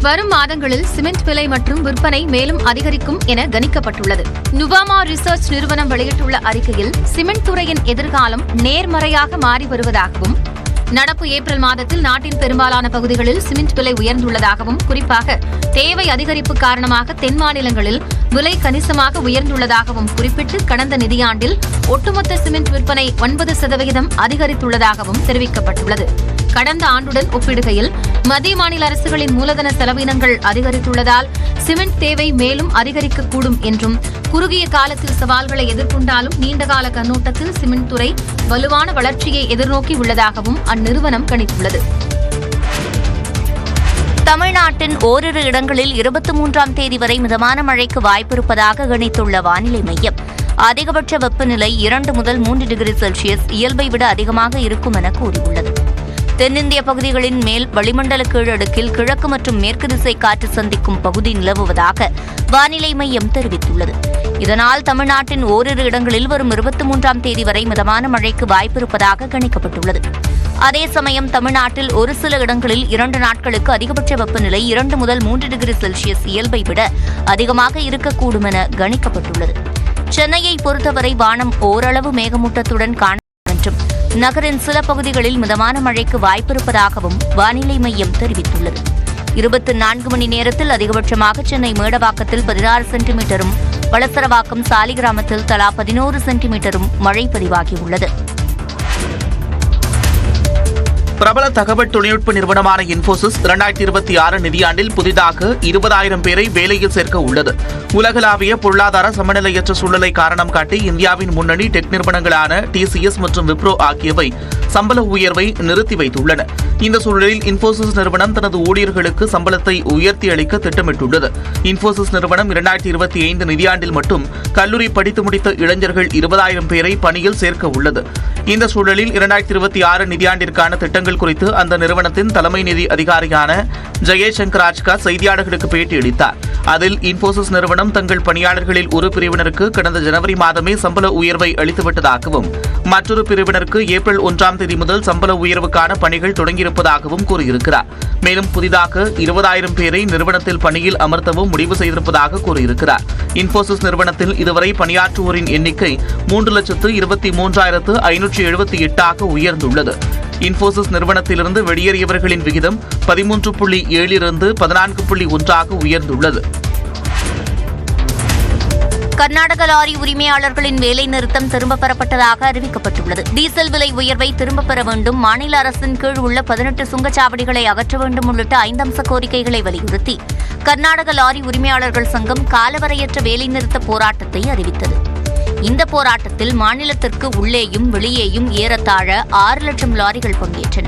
வரும் மாதங்களில் சிமெண்ட் விலை மற்றும் விற்பனை மேலும் அதிகரிக்கும் என கணிக்கப்பட்டுள்ளது. நுவாமா ரிசர்ச் நிறுவனம் வெளியிட்டுள்ள அறிக்கையில் சிமெண்ட் துறையின் எதிர்காலம் நேர்மறையாக மாறி வருவதாகவும், நடப்பு ஏப்ரல் மாதத்தில் நாட்டின் பெரும்பாலான பகுதிகளில் சிமெண்ட் விலை உயர்ந்துள்ளதாகவும், குறிப்பாக தேவை அதிகரிப்பு காரணமாக தென் மாநிலங்களில் விலை கணிசமாக உயர்ந்துள்ளதாகவும் குறிப்பிட்டு கடந்த நிதியாண்டில் ஒட்டுமொத்த சிமெண்ட் விற்பனை 9% அதிகரித்துள்ளதாகவும் தெரிவிக்கப்பட்டுள்ளது. கடந்த ஆண்டுடன் ஒப்பிடுகையில் மத்திய மாநில அரசுகளின் மூலதன செலவினங்கள் அதிகரித்துள்ளதால் சிமெண்ட் தேவை மேலும் அதிகரிக்கக்கூடும் என்றும், குறுகிய காலத்தில் சவால்களை எதிர்கொண்டாலும் நீண்டகால கண்ணோட்டத்தில் சிமெண்ட் துறை வலுவான வளர்ச்சியை எதிர்நோக்கி உள்ளதாகவும் அந்நிறுவனம் கணித்துள்ளது. தமிழ்நாட்டின் ஓரிரு இடங்களில் 23ஆம் தேதி வரை மிதமான மழைக்கு வாய்ப்பிருப்பதாக கணித்துள்ள வானிலை மையம், அதிகபட்ச வெப்பநிலை 2 முதல் 3 டிகிரி செல்சியஸ் இயல்பை விட அதிகமாக இருக்கும் என கூறியுள்ளது. தென்னிந்திய பகுதிகளின் மேல் வளிமண்டல கீழடுக்கில் கிழக்கு மற்றும் மேற்கு திசை காற்று சந்திக்கும் பகுதி நிலவுவதாக வானிலை மையம் தெரிவித்துள்ளது. இதனால் தமிழ்நாட்டின் ஓரிரு இடங்களில் வரும் 23ஆம் தேதி வரை மிதமான மழைக்கு வாய்ப்பிருப்பதாக கணிக்கப்பட்டுள்ளது. அதே சமயம் தமிழ்நாட்டில் ஒரு சில இடங்களில் 2 நாட்களுக்கு அதிகபட்ச வெப்பநிலை 2 முதல் 3 டிகிரி செல்சியஸ் இயல்பை விட அதிகமாக இருக்கக்கூடும் என கணிக்கப்பட்டுள்ளது. சென்னையை பொறுத்தவரை வானம் ஓரளவு மேகமூட்டத்துடன் காணப்படும் என்றும், நகரின் சில பகுதிகளில் மிதமான மழைக்கு வாய்ப்பிருப்பதாகவும் வானிலை மையம் தெரிவித்துள்ளது. 24 மணி நேரத்தில் அதிகபட்சமாக சென்னை மேடவாக்கத்தில் 16 சென்டிமீட்டரும், வளசரவாக்கம் சாலிகிராமத்தில் தலா 11 சென்டிமீட்டரும் மழை பதிவாகியுள்ளது. பிரபல தகவல் தொழில்நுட்ப நிறுவனமான இன்போசிஸ் 2026 நிதியாண்டில் புதிதாக 20,000 பேரை வேலையில் சேர்க்க உள்ளது. உலகளாவிய பொருளாதார சமநிலையற்ற சூழலை காரணம் காட்டி இந்தியாவின் முன்னணி டெக் நிறுவனங்களான TCS மற்றும் விப்ரோ ஆகியவை சம்பள உயர்வை நிறுத்தி வைத்துள்ளன. இந்த சூழலில் இன்போசிஸ் நிறுவனம் தனது ஊழியர்களுக்கு சம்பளத்தை உயர்த்தி அளிக்க திட்டமிட்டுள்ளது. இன்போசிஸ் நிறுவனம் 2025 நிதியாண்டில் மட்டும் கல்லூரி படித்து முடித்த இளைஞர்கள் 20,000 பேரை பணியில் சேர்க்க உள்ளது. இந்த சூழலில் 2026 நிதியாண்டிற்கான திட்டங்கள் குறித்து அந்த நிறுவனத்தின் தலைமை நிதி அதிகாரியான ஜெயேஷ் சங்கராஜ்கா செய்தியாளர்களுக்கு பேட்டியளித்தார். அதில் இன்போசிஸ் நிறுவனம் தங்கள் பணியாளர்களில் ஒரு பிரிவினருக்கு கடந்த ஜனவரி மாதமே சம்பள உயர்வை அளித்துவிட்டதாகவும், மற்றொரு பிரிவினருக்கு ஏப்ரல் 1ஆம் தேதி முதல் சம்பள உயர்வுக்கான பணிகள் தொடங்கியிருப்பதாகவும் கூறியிருக்கிறார். மேலும் புதிதாக 20,000 பேரை நிறுவனத்தில் பணியில் அமர்த்தவும் முடிவு செய்திருப்பதாக கூறியிருக்கிறார். இன்போசிஸ் நிறுவனத்தில் இதுவரை பணியாற்றுவோரின் எண்ணிக்கை 3,33,578 உயர்ந்துள்ளது. இன்போசிஸ் நிறுவனத்திலிருந்து வெளியேறியவர்களின் விகிதம் 13.7 இருந்து 14.1 உயர்ந்துள்ளது. கர்நாடக லாரி உரிமையாளர்களின் வேலை நிறுத்தம் திரும்பப் பெறப்பட்டதாக அறிவிக்கப்பட்டுள்ளது. டீசல் விலை உயர்வை திரும்பப் பெற வேண்டும், மாநில அரசின் கீழ் உள்ள 18 சுங்கச்சாவடிகளை அகற்ற வேண்டும் உள்ளிட்ட 5 அம்ச கோரிக்கைகளை வலியுறுத்தி கர்நாடக லாரி உரிமையாளர்கள் சங்கம் காலவரையற்ற வேலைநிறுத்த போராட்டத்தை அறிவித்தது. இந்த போராட்டத்தில் மாநிலத்திற்கு உள்ளேயும் வெளியேயும் ஏறத்தாழ 6 லட்சம் லாரிகள் பங்கேற்றன.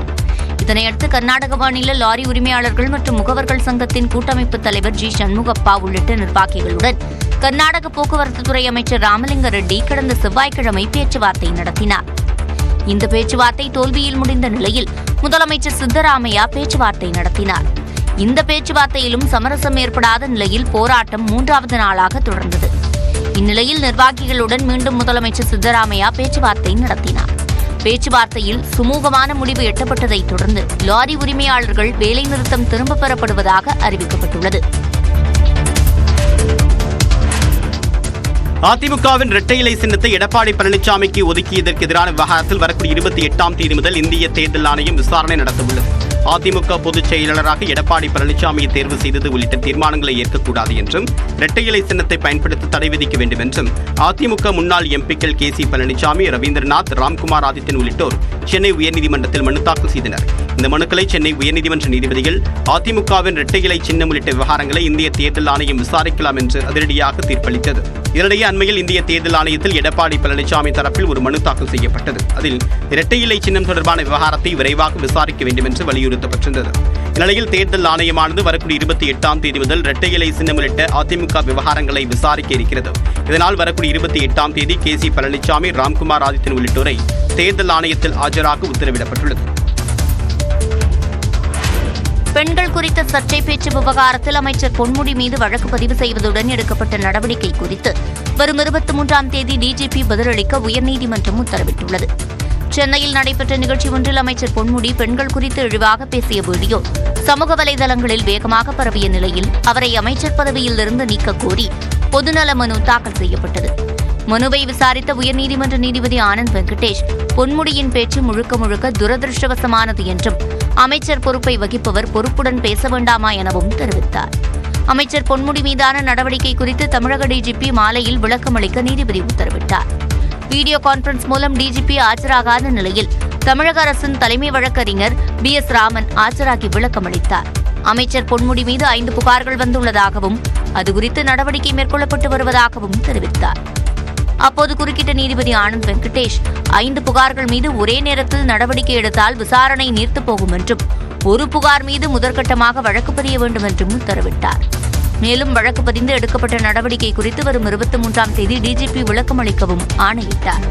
இதனையடுத்து கர்நாடக மாநில லாரி உரிமையாளர்கள் மற்றும் முகவர்கள் சங்கத்தின் கூட்டமைப்பு தலைவர் ஜி சண்முகப்பா உள்ளிட்ட நிர்வாகிகளுடன் கர்நாடக போக்குவரத்து துறை அமைச்சர் ராமலிங்க ரெட்டி கடந்த செவ்வாய்க்கிழமை பேச்சுவார்த்தை நடத்தினார். இந்த பேச்சுவார்த்தை தோல்வியில் முடிந்த நிலையில் முதலமைச்சர் சித்தராமையா பேச்சுவார்த்தை நடத்தினார். இந்த பேச்சுவார்த்தையிலும் சமரசம் ஏற்படாத நிலையில் போராட்டம் 3வது நாளாக தொடர்ந்தது. இந்நிலையில் நிர்வாகிகளுடன் மீண்டும் முதலமைச்சர் சித்தராமையா பேச்சுவார்த்தை நடத்தினார். பேச்சுவார்த்தையில் சுமூகமான முடிவு எட்டப்பட்டதை தொடர்ந்து லாரி உரிமையாளர்கள் வேலைநிறுத்தம் திரும்பப் பெறப்படுவதாக அறிவிக்கப்பட்டுள்ளது. அதிமுகவின் இரட்டை இலை சின்னத்தை எடப்பாடி பழனிசாமிக்கு ஒதுக்கியதற்கு எதிரான விவகாரத்தில் வரக்கூடிய 28ஆம் தேதி முதல் இந்திய தேர்தல் ஆணையம் விசாரணை நடத்தவுள்ளது. அதிமுக பொதுச் செயலாளராக எடப்பாடி பழனிசாமியை தேர்வு செய்தது உள்ளிட்ட தீர்மானங்களை ஏற்கக்கூடாது என்றும், இரட்டை இலை சின்னத்தை பயன்படுத்த தடை விதிக்க வேண்டும் என்றும் அதிமுக முன்னாள் எம்பிக்கள் KC பழனிசாமி, ரவீந்திரநாத், ராம்குமார் ஆதித்தன் உள்ளிட்டோர் சென்னை உயர்நீதிமன்றத்தில் மனு தாக்கல் செய்தனர். இந்த மனுக்களை சென்னை உயர்நீதிமன்ற நீதிபதிகள் அதிமுகவின் இரட்டை இலை சின்னம் உள்ளிட்ட விவகாரங்களை இந்திய தேர்தல் ஆணையம் விசாரிக்கலாம் என்று அதிரடியாக தீர்ப்பளித்தது. இதனிடையே அண்மையில் இந்திய தேர்தல் ஆணையத்தில் எடப்பாடி பழனிசாமி தரப்பில் ஒரு மனு தாக்கல் செய்யப்பட்டது. அதில் இரட்டை இலை சின்னம் தொடர்பான விவகாரத்தை விரைவாக விசாரிக்க வேண்டும் என்று வலியுறுத்தப்பட்டிருந்தது. இந்நிலையில் தேர்தல் ஆணையமானது வரக்கூடிய 28ஆம் தேதி முதல் இரட்டை இலை சின்னம் உள்ளிட்ட அதிமுக விவகாரங்களை விசாரிக்க இருக்கிறது. இதனால் வரக்கூடிய 28ஆம் தேதி KC பழனிசாமி, ராம்குமார் ஆதித்தன் உள்ளிட்டோரை தேர்தல் ஆணையத்தில் ஆஜராக உத்தரவிடப்பட்டுள்ளது. பெண்கள் குறித்த சர்ச்சை பேச்சு விவகாரத்தில் அமைச்சர் பொன்முடி மீது வழக்கு பதிவு செய்வதுடன் எடுக்கப்பட்ட நடவடிக்கை குறித்து வரும் 23ஆம் தேதி DGP பதிலளிக்க உயர்நீதிமன்றம் உத்தரவிட்டுள்ளது. சென்னையில் நடைபெற்ற நிகழ்ச்சி ஒன்றில் அமைச்சர் பொன்முடி பெண்கள் குறித்து இழிவாக பேசிய வீடியோ சமூக வலைதளங்களில் வேகமாக பரவிய நிலையில் அவரை அமைச்சர் பதவியில் இருந்து நீக்க கோரி பொதுநல மனு தாக்கல் செய்யப்பட்டது. மனுவை விசாரித்த உயர்நீதிமன்ற நீதிபதி ஆனந்த் வெங்கடேஷ் பொன்முடியின் பேச்சு முழுக்க துரதிருஷ்டவசமானது என்றும் அமைச்சர் பொறுப்பை வகிப்பவர் பொறுப்புடன் பேச வேண்டாமா எனவும் தெரிவித்தார். அமைச்சர் பொன்முடி மீதான நடவடிக்கை குறித்து தமிழக டிஜிபி மாலையில் விளக்கமளிக்க நீதிபதி உத்தரவிட்டார். வீடியோ கான்பரன்ஸ் மூலம் டிஜிபி ஆஜராகாத நிலையில் தமிழக அரசின் தலைமை வழக்கறிஞர் BS ராமன் ஆஜராகி விளக்கமளித்தார். அமைச்சர் பொன்முடி மீது 5 புகார்கள் வந்துள்ளதாகவும் அது குறித்து நடவடிக்கை மேற்கொள்ளப்பட்டு வருவதாகவும் தெரிவித்தார். அப்போது குறுக்கிட்ட நீதிபதி ஆனந்த் வெங்கடேஷ் 5 புகார்கள் மீது ஒரே நேரத்தில் நடவடிக்கை எடுத்தால் விசாரணை நீர்த்துப் போகும் என்றும் ஒரு புகார் மீது முதற்கட்டமாக வழக்கு பதிய வேண்டும் என்றும் உத்தரவிட்டார். மேலும் வழக்கு பதிந்து எடுக்கப்பட்ட நடவடிக்கை குறித்து வரும் 23ஆம் தேதி டிஜிபி விளக்கமளிக்கவும் ஆணையிட்டார்.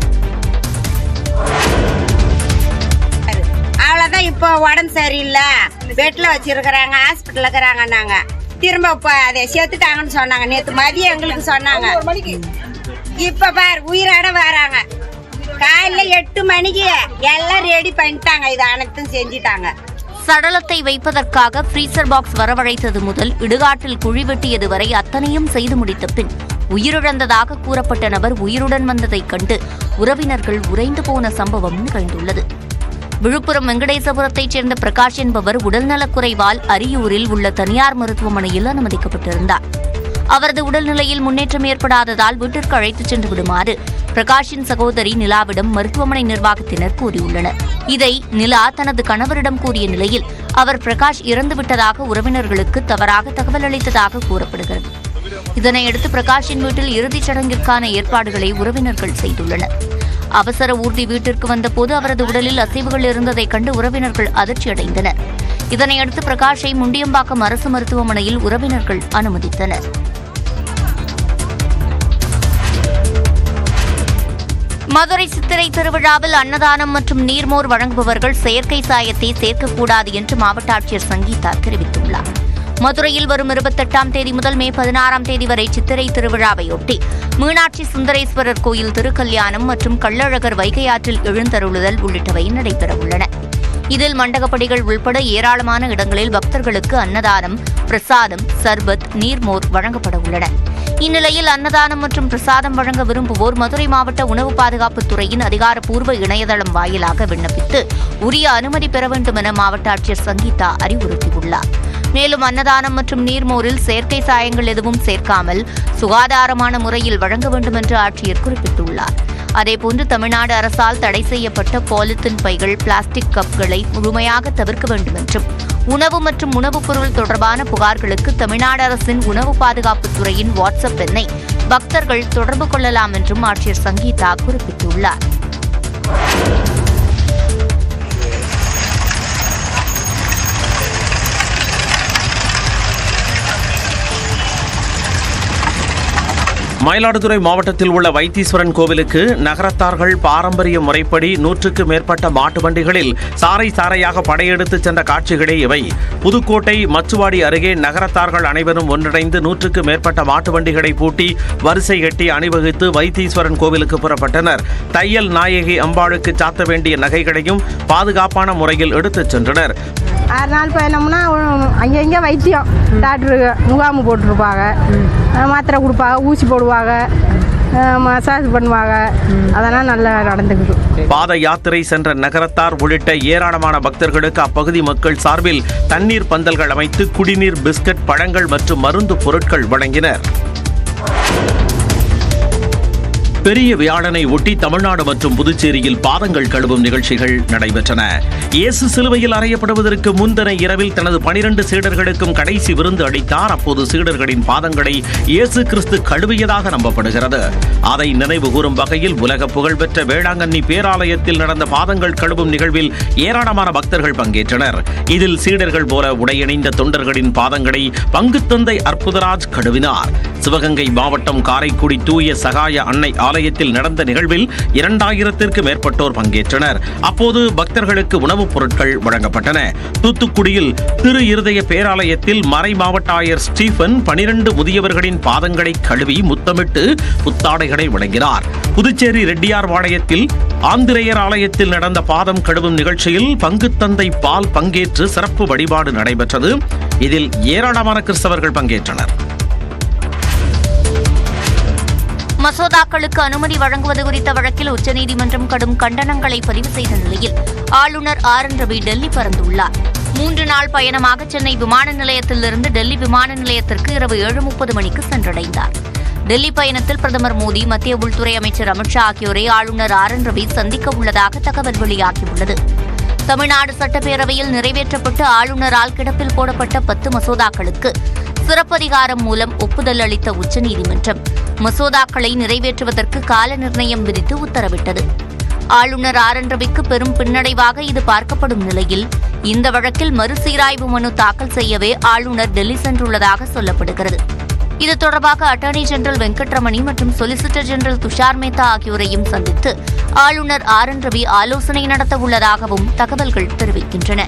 அவ்வளவுதான். இப்போ உடம்பு சரியில்லை, பெட்ல வச்சிருக்கிறாங்க, ஹாஸ்பிட்டல் இருக்கிறாங்க. திரும்ப அதை சேர்த்துட்டாங்கன்னு சொன்னாங்க. நேற்று மதியம் எங்களுக்கு சொன்னாங்க. இப்ப பார் உயிரோட வராங்க. காலையில 8 மணிக்கு எல்லாம் ரெடி பண்ணிட்டாங்க. இது அனைத்தும் செஞ்சிட்டாங்க. சடலத்தை வைப்பதற்காக ஃப்ரீசர் பாக்ஸ் வரவழைத்தது முதல் இடுகாட்டில் குழி வெட்டியது வரை அத்தனையும் செய்து முடித்த பின் உயிரிழந்ததாக கூறப்பட்ட நபர் உயிருடன் வந்ததைக் கண்டு உறவினர்கள் உறைந்து போன சம்பவம் நிகழ்ந்துள்ளது. விழுப்புரம் வெங்கடேசபுரத்தைச் சேர்ந்த பிரகாஷ் என்பவர் உடல்நலக்குறைவால் அரியூரில் உள்ள தனியார் மருத்துவமனையில் அனுமதிக்கப்பட்டிருந்தார். அவரது உடல்நிலையில் முன்னேற்றம் ஏற்படாததால் வீட்டிற்கு அழைத்துச் சென்று விடுமாறு பிரகாஷின் சகோதரி நிலாவிடம் மருத்துவமனை நிர்வாகத்தினர் கூறியுள்ளனர். இதை நிலா தனது கணவரிடம் கூறிய நிலையில் அவர் பிரகாஷ் இறந்துவிட்டதாக உறவினர்களுக்கு தவறாக தகவல் அளித்ததாக கூறப்படுகிறது. இதனையடுத்து பிரகாஷின் வீட்டில் இறுதிச் சடங்கிற்கான ஏற்பாடுகளை உறவினர்கள் செய்துள்ளனர். அவசர ஊர்தி வீட்டிற்கு வந்தபோது அவரது உடலில் அசைவுகள் இருந்ததைக் கண்டு உறவினர்கள் அதிர்ச்சியடைந்தனர். இதனையடுத்து பிரகாஷை முண்டியம்பாக்கம் அரசு மருத்துவமனையில் உறவினர்கள் அனுமதித்தனர். மதுரை சித்திரை திருவிழாவில் அன்னதானம் மற்றும் நீர்மோர் வழங்குபவர்கள் செயற்கை சாயத்தை சேர்க்கக்கூடாது என்று மாவட்ட ஆட்சியர் சங்கீதா தெரிவித்துள்ளார். மதுரையில் வரும் 28ஆம் தேதி முதல் மே 16ஆம் தேதி வரை சித்திரை திருவிழாவையொட்டி மீனாட்சி சுந்தரேஸ்வரர் கோயில் திருக்கல்யாணம் மற்றும் கள்ளழகர் வைகை ஆற்றில் எழுந்தருளுதல் உள்ளிட்டவை நடைபெறவுள்ளன. இதில் மண்டகப்படிகள் உள்பட ஏராளமான இடங்களில் பக்தர்களுக்கு அன்னதானம், பிரசாதம், சர்பத், நீர்மோர் வழங்கப்பட உள்ளன. இந்நிலையில் அன்னதானம் மற்றும் பிரசாதம் வழங்க விரும்புவோர் மதுரை மாவட்ட உணவு பாதுகாப்புத் துறையின் அதிகாரப்பூர்வ இணையதளம் வாயிலாக விண்ணப்பித்து உரிய அனுமதி பெற வேண்டும் என மாவட்ட ஆட்சியர் சங்கீதா அறிவுறுத்தியுள்ளார். மேலும் அன்னதானம் மற்றும் நீர்மோரில் செயற்கை சாயங்கள் எதுவும் சேர்க்காமல் சுகாதாரமான முறையில் வழங்க வேண்டும் என்று ஆட்சியர் குறிப்பிட்டுள்ளார். அதேபோன்று தமிழ்நாடு அரசால் தடை செய்யப்பட்ட பாலித்தீன் பைகள், பிளாஸ்டிக் கப்களை முழுமையாக தவிர்க்க வேண்டும் என்றும் உணவு மற்றும் உணவுப் பொருள் தொடர்பான புகார்களுக்கு தமிழ்நாடு அரசின் உணவு பாதுகாப்புத் துறையின் வாட்ஸ்அப் எண்ணை பக்தர்கள் தொடர்பு கொள்ளலாம் என்றும் ஆட்சியர் சங்கீதா குறிப்பிட்டுள்ளார். மயிலாடுதுறை மாவட்டத்தில் உள்ள வைத்தீஸ்வரன் கோவிலுக்கு நகரத்தார்கள் பாரம்பரிய முறைப்படி 100க்கு மேற்பட்ட மாட்டு வண்டிகளில் சாறை சாறையாக படையெடுத்து சென்ற காட்சிகளே இவை. புதுக்கோட்டை மச்சுவாடி அருகே நகரத்தார்கள் அனைவரும் ஒன்றிணைந்து 100க்கு மேற்பட்ட மாட்டு வண்டிகளை பூட்டி வரிசை கட்டி அணிவகுத்து வைத்தீஸ்வரன் கோவிலுக்கு புறப்பட்டனர். தையல் நாயகி அம்பாளுக்கு சாத்த வேண்டிய நகைகளையும் பாதுகாப்பான முறையில் எடுத்துச் சென்றனர். 6 நாள் பயணம்னா அங்கங்கே வைத்தியம் டாக்டருக்கு முகாமு போட்டிருப்பாங்க, மாத்திரை கொடுப்பாங்க, ஊசி போடுவாங்க, மசாஜ் பண்ணுவாங்க. அதெல்லாம் நல்லா நடந்துக்குது. பாத யாத்திரை சென்ற நகரத்தார் உள்ளிட்ட ஏராளமான பக்தர்களுக்கு அப்பகுதி மக்கள் சார்பில் தண்ணீர் பந்தல்கள் அமைத்து குடிநீர், பிஸ்கட், பழங்கள் மற்றும் மருந்து பொருட்கள் வழங்கினர். பெரிய வியாழனை ஒட்டி தமிழ்நாடு மற்றும் புதுச்சேரியில் பாதங்கள் கழுவும் நிகழ்ச்சிகள் நடைபெற்றன. இயேசு சிலுவையில் அறையப்படுவதற்கு முந்தின இரவில் தனது 12 சீடர்களுக்கும் கடைசி விருந்து அளித்தார். அப்போது சீடர்களின் பாதங்களை இயேசு கிறிஸ்து கழுவியதாக நம்பப்படுகிறது. அதை நினைவு கூறும் வகையில் உலக புகழ்பெற்ற வேளாங்கண்ணி பேராலயத்தில் நடந்த பாதங்கள் கழுவும் நிகழ்வில் ஏராளமான பக்தர்கள் பங்கேற்றனர். இதில் சீடர்கள் போல உடையணிந்த தொண்டர்களின் பாதங்களை பங்குத்தந்தை அற்புதராஜ் கழுவினார். சிவகங்கை மாவட்டம் காரைக்குடி தூய சகாய அன்னை ஆலயத்தில் நடந்த நிகழ்வில் 2000த்திற்கும் மேற்பட்டோர் பங்கேற்றனர். அப்போது பக்தர்களுக்கு உணவுப் பொருட்கள் வழங்கப்பட்டன. தூத்துக்குடியில் திரு இருதய பேராலயத்தில் மறை மாவட்ட ஆயர் ஸ்டீபன் 12 முதியவர்களின் பாதங்களை கழுவி முத்தமிட்டு புத்தாடைகளை வழங்கினார். புதுச்சேரி ரெட்டியார்பாளையத்தில் ஆந்திரேயர் ஆலயத்தில் நடந்த பாதம் கழுவும் நிகழ்ச்சியில் பங்குத்தந்தை பால் பங்கேற்று சிறப்பு வழிபாடு நடைபெற்றது. இதில் ஏராளமான கிறிஸ்தவர்கள் பங்கேற்றனர். மசோதாக்களுக்கு அனுமதி வழங்குவது குறித்த வழக்கில் உச்சநீதிமன்றம் கடும் கண்டனங்களை பதிவு செய்த நிலையில் ஆளுநர் RN ரவி டெல்லி பறந்துள்ளார். 3 நாள் பயணமாக சென்னை விமான நிலையத்திலிருந்து டெல்லி விமான நிலையத்திற்கு இரவு 7:30 மணிக்கு சென்றடைந்தார். டெல்லி பயணத்தில் பிரதமர் மோடி, மத்திய உள்துறை அமைச்சர் அமித்ஷா ஆகியோரை ஆளுநர் RN ரவி சந்திக்க உள்ளதாக தகவல் வெளியாகியுள்ளது. தமிழ்நாடு சட்டப்பேரவையில் நிறைவேற்றப்பட்டு ஆளுநரால் கிடப்பில் போடப்பட்ட 10 மசோதாக்களுக்கு சிறப்பதிகாரம் மூலம் ஒப்புதல் அளித்த உச்சநீதிமன்றம் மசோதாக்களை நிறைவேற்றுவதற்கு கால நிர்ணயம் விதித்து உத்தரவிட்டது. ஆளுநர் RN ரவிக்கு பெரும் பின்னடைவாக இது பார்க்கப்படும் நிலையில் இந்த வழக்கில் மறுசீராய்வு மனு தாக்கல் செய்யவே ஆளுநர் டெல்லி சென்றுள்ளதாக சொல்லப்படுகிறது. இது தொடர்பாக அட்டர்னி ஜெனரல் வெங்கட்ரமணி மற்றும் சொலிசிட்டர் ஜெனரல் துஷார் மேத்தா ஆகியோரையும் சந்தித்து ஆளுநர் RN ரவி ஆலோசனை நடத்த உள்ளதாகவும் தகவல்கள் தெரிவிக்கின்றன.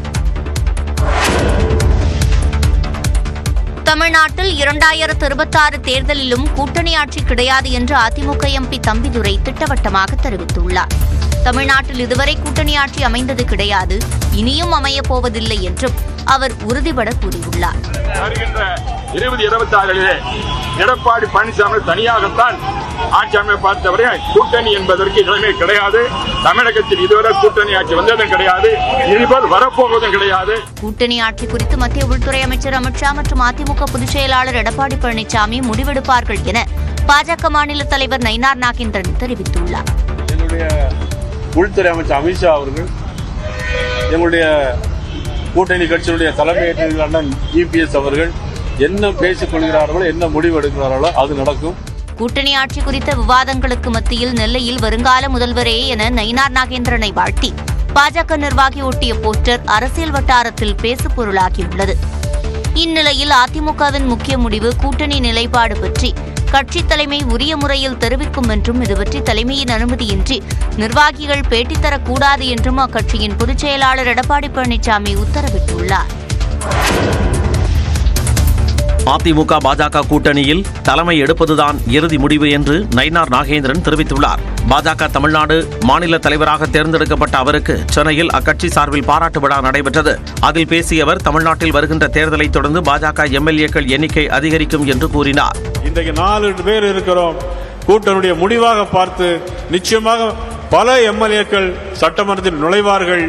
தமிழ்நாட்டில் 2026 தேர்தலிலும் கூட்டணி ஆட்சி கிடையாது என்று அதிமுக MP தம்பிதுரை திட்டவட்டமாக தெரிவித்துள்ளார். தமிழ்நாட்டில் இதுவரை கூட்டணி ஆட்சி அமைந்தது கிடையாது, இனியும் அமையப் போவதில்லை என்றும் அவர் உறுதிபட கூறியுள்ளார். 2026 எடப்பாடி பழனிசாமி தனியாகத்தான் ஆட்சி அமைப்பதை கூட்டணி என்பதற்கு இடமே கிடையாது. தமிழகத்தில் இதுவரை கூட்டணி ஆட்சி வந்ததும் கிடையாது, இனிமேல் வரப்போவதும் கிடையாது. கூட்டணி ஆட்சி குறித்து மத்திய உள்துறை அமைச்சர் அமித்ஷா மற்றும் அதிமுக பொதுச் செயலாளர் எடப்பாடி பழனிசாமி முடிவெடுப்பார்கள் என பாஜக மாநில தலைவர் நயினார் நாகேந்திரன் தெரிவித்துள்ளார். எங்களுடைய உள்துறை அமைச்சர் அமித்ஷா அவர்கள் எங்களுடைய கூட்டணி கட்சியினுடைய தலைமை அண்ணன் EPS அவர்கள் என்ன பேசிக் கொள்கிறார்களோ, என்ன முடிவு எடுக்கிறார்களோ அது நடக்கும். கூட்டணி ஆட்சி குறித்த விவாதங்களுக்கு மத்தியில் நெல்லையில் வருங்கால முதல்வரே என நயினார் நாகேந்திரனை வாழ்த்தி பாஜக நிர்வாகி ஒட்டிய போஸ்டர் அரசியல் வட்டாரத்தில் பேசுபொருளாகியுள்ளது. இந்நிலையில் அதிமுகவின் முக்கிய முடிவு கூட்டணி நிலைப்பாடு பற்றி கட்சித் தலைமை உரிய முறையில் தெரிவிக்கும் என்றும் இதுபற்றி தலைமையின் அனுமதியின்றி நிர்வாகிகள் பேட்டி தரக்கூடாது என்றும் அக்கட்சியின் பொதுச் செயலாளர் எடப்பாடி பழனிசாமி உத்தரவிட்டுள்ளார். அதிமுக பாஜக கூட்டணியில் தலைமை எடுப்பதுதான் இறுதி முடிவு என்று நயினார் நாகேந்திரன் தெரிவித்துள்ளார். பாஜக தமிழ்நாடு மாநில தலைவராக தேர்ந்தெடுக்கப்பட்ட அவருக்கு சென்னையில் அக்கட்சி சார்பில் பாராட்டு விழா நடைபெற்றது. அதில் பேசிய அவர் தமிழ்நாட்டில் வருகின்ற தேர்தலை தொடர்ந்து பாஜக MLA-க்கள் எண்ணிக்கை அதிகரிக்கும் என்று கூறினார். இன்றைக்கு 4 பேர் இருக்கிறோம். கூட்டணியுடைய முடிவாக பார்த்து நிச்சயமாக பல MLA-க்கள் சட்டமன்றத்தில் நுழைவார்கள்.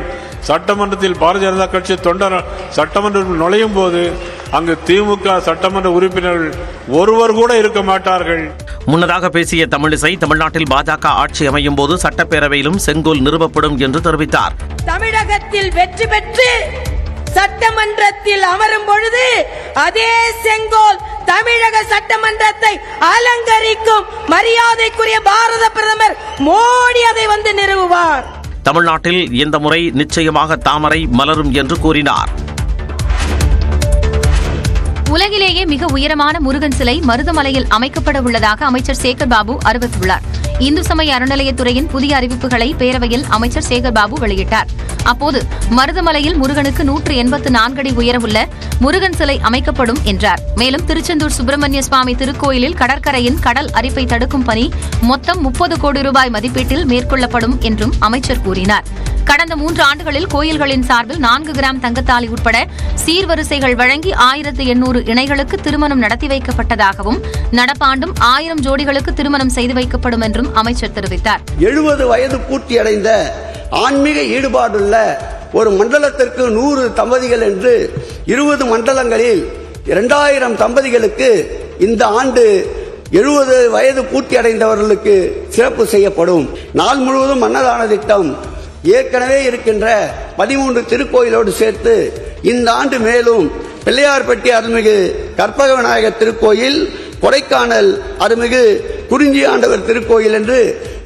சட்டமன்றத்தில் பாரதிய ஜனதா கட்சி தொண்டர் சட்டமன்றத்தில் நுழையும் போது அங்கு திமுக சட்டமன்ற உறுப்பினர்கள் ஒருவர் கூட இருக்க மாட்டார்கள். முன்னதாக பேசிய தமிழிசை தமிழ்நாட்டில் பாஜக ஆட்சி அமையும் போது சட்டப்பேரவையிலும் செங்கோல் நிறுவப்படும் என்று தெரிவித்தார். தமிழகத்தில் வெற்றி பெற்று சட்டமன்றத்தில் அமரும் பொழுது அதே செங்கோல் தமிழக சட்டமன்றத்தை அலங்கரிக்கும். மரியாதைக்குரிய பாரத பிரதமர் மோடி அதை வந்து நிறுவுவார். தமிழ்நாட்டில் இந்த முறை நிச்சயமாக தாமரை மலரும் என்று கூறினார். உலகிலேயே மிக உயரமான முருகன் சிலை மருதமலையில் அமைக்கப்பட உள்ளதாக அமைச்சர் சேகர் பாபு அறிவித்துள்ளார். இந்து சமய அறநிலையத்துறையின் புதிய அறிவிப்புகளை பேரவையில் அமைச்சர் சேகர் பாபு வெளியிட்டார். அப்போது மருதமலையில் முருகனுக்கு 184 அடி உயரமுள்ள முருகன் சிலை அமைக்கப்படும் என்றார். மேலும் திருச்செந்தூர் சுப்பிரமணிய சுவாமி திருக்கோயிலில் கடற்கரையின் கடல் அரிப்பை தடுக்கும் பணி மொத்தம் 30 கோடி ரூபாய் மதிப்பீட்டில் மேற்கொள்ளப்படும் என்றும் அமைச்சர் கூறினார். கடந்த 3 ஆண்டுகளில் கோயில்களின் சார்பில் 4 கிராம் தங்கத்தாலி உட்பட சீர்வரிசைகள் வழங்கி 1800 இணைகளுக்கு திருமணம் நடத்தி வைக்கப்பட்டதாகவும் நடப்பாண்டும் 1000 ஜோடிகளுக்கு திருமணம் செய்து வைக்கப்படும் என்றும் அமைச்சர் தெரிவித்தார். 70 வயது பூர்த்தியடைந்த ஆன்மீக ஈடுபாடுள்ள ஒரு மண்டலத்திற்கு 100 தம்பதிகள் என்று 20 மண்டலங்களில் 2000 தம்பதிகளுக்கு இந்த ஆண்டு 70 வயது பூர்த்தி அடைந்தவர்களுக்கு சிறப்பு செய்யப்படும். நாள் முழுவதும் அன்னதான திட்டம் ஏற்கனவே இருக்கின்ற 13 திருக்கோயிலோடு சேர்த்து இந்த ஆண்டு மேலும் பிள்ளையார்பட்டி அருள்மிகு கற்பக விநாயகர் திருக்கோயில், கொடைக்கானல் அருள்மிகு குறிஞ்சி ஆண்டவர் திருக்கோயில் என்று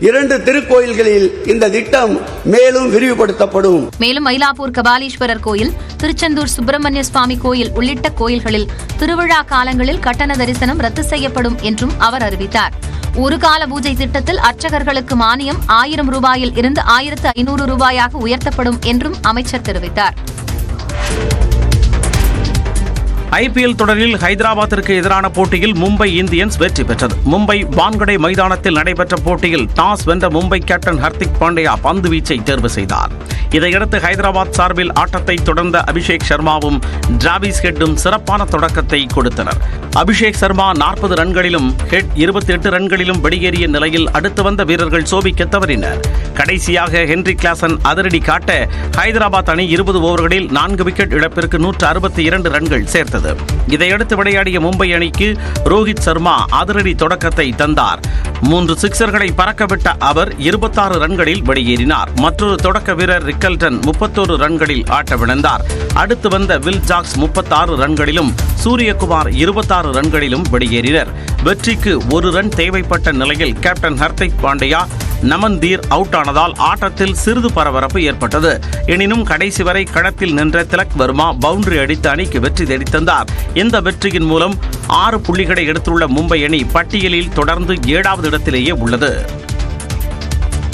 2 திருக்கோயில்களில் இந்த திட்டம் மேலும் விரிவுபடுத்தப்படும். மேலும் மயிலாப்பூர் கபாலீஸ்வரர் கோயில், திருச்செந்தூர் சுப்பிரமணிய சுவாமி கோயில் உள்ளிட்ட கோயில்களில் திருவிழா காலங்களில் கட்டண தரிசனம் ரத்து செய்யப்படும் என்றும் அவர் அறிவித்தார். ஒரு கால பூஜை திட்டத்தில் அர்ச்சகர்களுக்கு மானியம் 1000 ரூபாயில் இருந்து 1500 ரூபாயாக உயர்த்தப்படும் என்றும் அமைச்சர் தெரிவித்தார். IPL தொடரில் ஹைதராபாத்திற்கு எதிரான போட்டியில் மும்பை இந்தியன்ஸ் வெற்றி பெற்றது. மும்பை வான்கடே மைதானத்தில் நடைபெற்ற போட்டியில் டாஸ் வென்ற மும்பை கேப்டன் ஹர்திக் பாண்டியா பந்து வீச்சை தேர்வு செய்தார். இதையடுத்து ஹைதராபாத் சார்பில் ஆட்டத்தை தொடர்ந்த அபிஷேக் சர்மாவும் டிராவிஸ் ஹெட்டும் சிறப்பான தொடக்கத்தை கொடுத்தனர். அபிஷேக் சர்மா 40 ரன்களிலும் ஹெட் 28 ரன்களிலும் வெளியேறிய நிலையில் அடுத்து வந்த வீரர்கள் சோபிக்க தவறினர். கடைசியாக ஹென்றி கிளாசன் அதிரடி காட்ட ஹைதராபாத் அணி 20 ஓவர்களில் 4 விக்கெட் இழப்பிற்கு 162 ரன்கள் சேர்த்தது. இதையடுத்து விளையாடிய மும்பை அணிக்கு ரோஹித் சர்மா அதிரடி தொடக்கத்தை தந்தார். 3 சிக்சர்களை பறக்கவிட்ட அவர் 26 ரன்களில் வெளியேறினார். மற்றொரு தொடக்க வீரர் ரிக்கல்டன் 31 ரன்களில் ஆட்டமிழந்தார். அடுத்து வந்த வில் ஜாக்ஸ் 36 ரன்களிலும் சூரியகுமார் 26 ரன்களிலும் வெளியேறினர். வெற்றிக்கு 1 ரன் தேவைப்பட்ட நிலையில் கேப்டன் ஹர்திக் பாண்டியா நமன்தீர் அவுட் ஆனதால் ஆட்டத்தில் சிறிது பரபரப்பு ஏற்பட்டது. எனினும் கடைசி வரை களத்தில் நின்ற திலக் வர்மா பவுண்டரி அடித்து அணிக்கு வெற்றி தேடித்தந்தார். இந்த வெற்றியின் மூலம் 6 புள்ளிகளை எடுத்துள்ள மும்பை அணி பட்டியலில் தொடர்ந்து 7வது இடத்திலேயே உள்ளது.